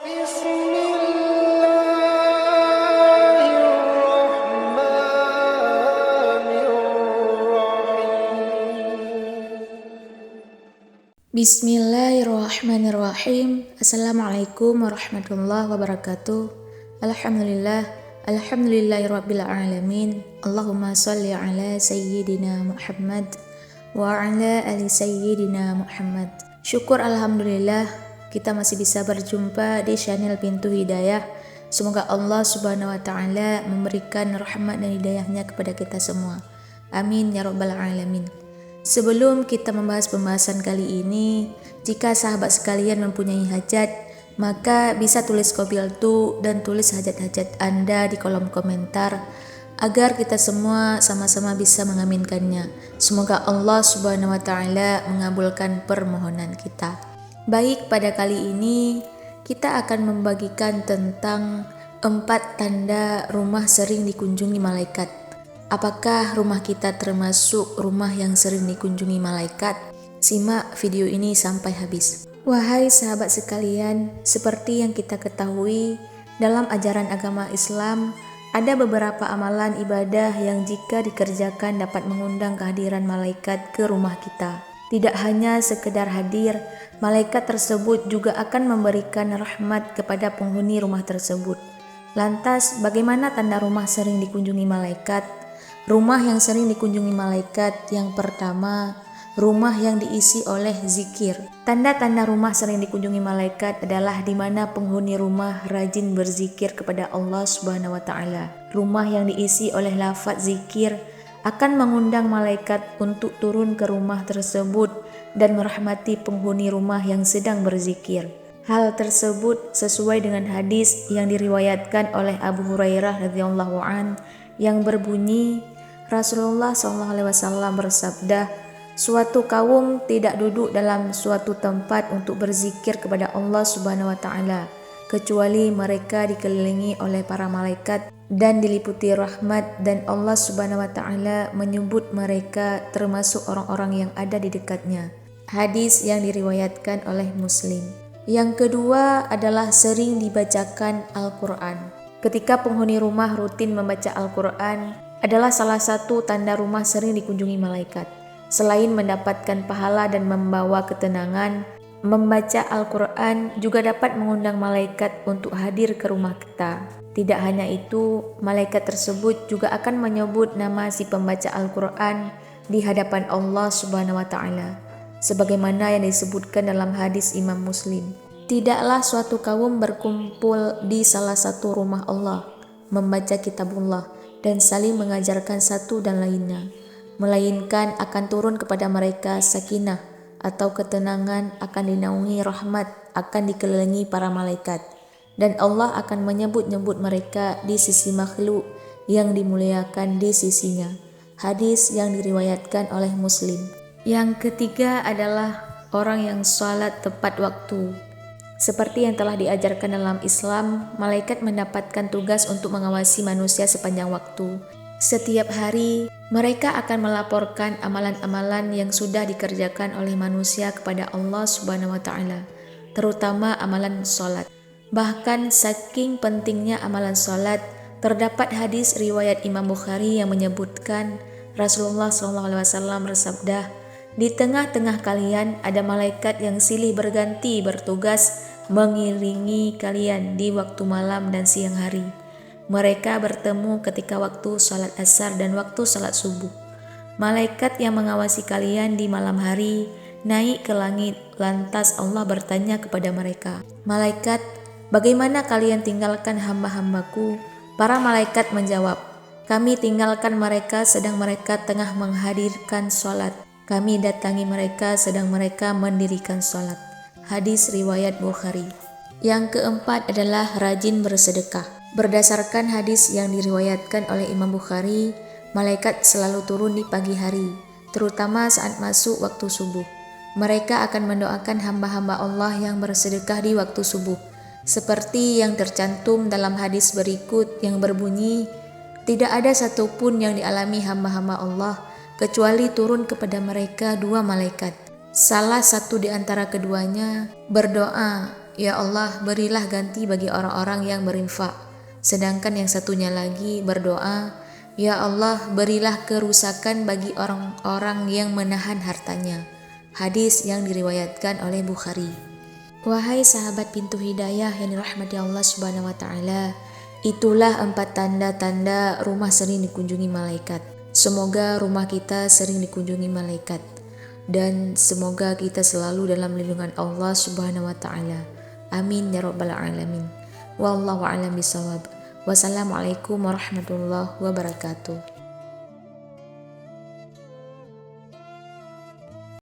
Bismillahirrahmanirrahim. Assalamualaikum warahmatullahi wabarakatuh. Alhamdulillahirabbil alamin. Allahumma shalli ala sayyidina Muhammad wa ala ali sayyidina Muhammad. Syukur alhamdulillah kita masih bisa berjumpa di channel Pintu Hidayah. Semoga Allah Subhanahu wa taala memberikan rahmat dan hidayahnya kepada kita semua. Amin ya rabbal alamin. Sebelum kita membahas pembahasan kali ini, jika sahabat sekalian mempunyai hajat, maka bisa tulis qabiltu dan tulis hajat-hajat Anda di kolom komentar agar kita semua sama-sama bisa mengaminkannya. Semoga Allah Subhanahu wa taala mengabulkan permohonan kita. Baik, pada kali ini kita akan membagikan tentang 4 tanda rumah sering dikunjungi malaikat. Apakah rumah kita termasuk rumah yang sering dikunjungi malaikat? Simak video ini sampai habis. Wahai sahabat sekalian, seperti yang kita ketahui, dalam ajaran agama Islam, ada beberapa amalan ibadah yang jika dikerjakan dapat mengundang kehadiran malaikat ke rumah kita. Tidak hanya sekedar hadir, malaikat tersebut juga akan memberikan rahmat kepada penghuni rumah tersebut. Lantas, bagaimana tanda rumah sering dikunjungi malaikat? Rumah yang sering dikunjungi malaikat yang pertama, rumah yang diisi oleh zikir. Tanda-tanda rumah sering dikunjungi malaikat adalah di mana penghuni rumah rajin berzikir kepada Allah Subhanahu wa taala. Rumah yang diisi oleh lafaz zikir akan mengundang malaikat untuk turun ke rumah tersebut dan merahmati penghuni rumah yang sedang berzikir. Hal tersebut sesuai dengan hadis yang diriwayatkan oleh Abu Hurairah radhiyallahu an yang berbunyi, Rasulullah SAW bersabda, suatu kaum tidak duduk dalam suatu tempat untuk berzikir kepada Allah Subhanahu wa taala kecuali mereka dikelilingi oleh para malaikat dan diliputi rahmat, dan Allah Subhanahu wa taala menyebut mereka termasuk orang-orang yang ada di dekatnya. Hadis yang diriwayatkan oleh Muslim. Yang kedua adalah sering dibacakan Al-Quran. Ketika penghuni rumah rutin membaca Al-Quran adalah salah satu tanda rumah sering dikunjungi malaikat. Selain mendapatkan pahala dan membawa ketenangan, membaca Al-Quran juga dapat mengundang malaikat untuk hadir ke rumah kita. Tidak hanya itu, malaikat tersebut juga akan menyebut nama si pembaca Al-Quran di hadapan Allah Subhanahu wa taala, sebagaimana yang disebutkan dalam hadis Imam Muslim. Tidaklah suatu kaum berkumpul di salah satu rumah Allah, membaca kitabullah dan saling mengajarkan satu dan lainnya, melainkan akan turun kepada mereka sakinah atau ketenangan, akan dinaungi rahmat, akan dikelilingi para malaikat, dan Allah akan menyebut-nyebut mereka di sisi makhluk yang dimuliakan di sisinya. Hadis yang diriwayatkan oleh Muslim. Yang ketiga adalah orang yang sholat tepat waktu. Seperti yang telah diajarkan dalam Islam, malaikat mendapatkan tugas untuk mengawasi manusia sepanjang waktu. Setiap hari, mereka akan melaporkan amalan-amalan yang sudah dikerjakan oleh manusia kepada Allah Subhanahu wa taala, terutama amalan sholat. Bahkan saking pentingnya amalan sholat, terdapat hadis riwayat Imam Bukhari yang menyebutkan Rasulullah SAW bersabda, di tengah-tengah kalian ada malaikat yang silih berganti bertugas mengiringi kalian di waktu malam dan siang hari. Mereka bertemu ketika waktu salat asar dan waktu salat subuh. Malaikat yang mengawasi kalian di malam hari naik ke langit, lantas Allah bertanya kepada mereka, malaikat, bagaimana kalian tinggalkan hamba-hambaku? Para malaikat menjawab, kami tinggalkan mereka sedang mereka tengah menghadirkan salat. Kami datangi mereka sedang mereka mendirikan salat. Hadis riwayat Bukhari. Yang keempat adalah rajin bersedekah. Berdasarkan hadis yang diriwayatkan oleh Imam Bukhari, malaikat selalu turun di pagi hari, terutama saat masuk waktu subuh. Mereka akan mendoakan hamba-hamba Allah yang bersedekah di waktu subuh, seperti yang tercantum dalam hadis berikut yang berbunyi, tidak ada satupun yang dialami hamba-hamba Allah kecuali turun kepada mereka 2 malaikat. Salah satu di antara keduanya berdoa, Ya Allah, berilah ganti bagi orang-orang yang berinfak. Sedangkan yang satunya lagi berdoa, Ya Allah, berilah kerusakan bagi orang-orang yang menahan hartanya. Hadis yang diriwayatkan oleh Bukhari. Wahai sahabat pintu hidayah yang dirahmati Allah Subhanahu wa taala, itulah 4 tanda-tanda rumah sering dikunjungi malaikat. Semoga rumah kita sering dikunjungi malaikat dan semoga kita selalu dalam lindungan Allah Subhanahu wa taala. Amin ya rabbal alamin. Wallahu a'lam bishawab. Wassalamualaikum warahmatullahi wabarakatuh.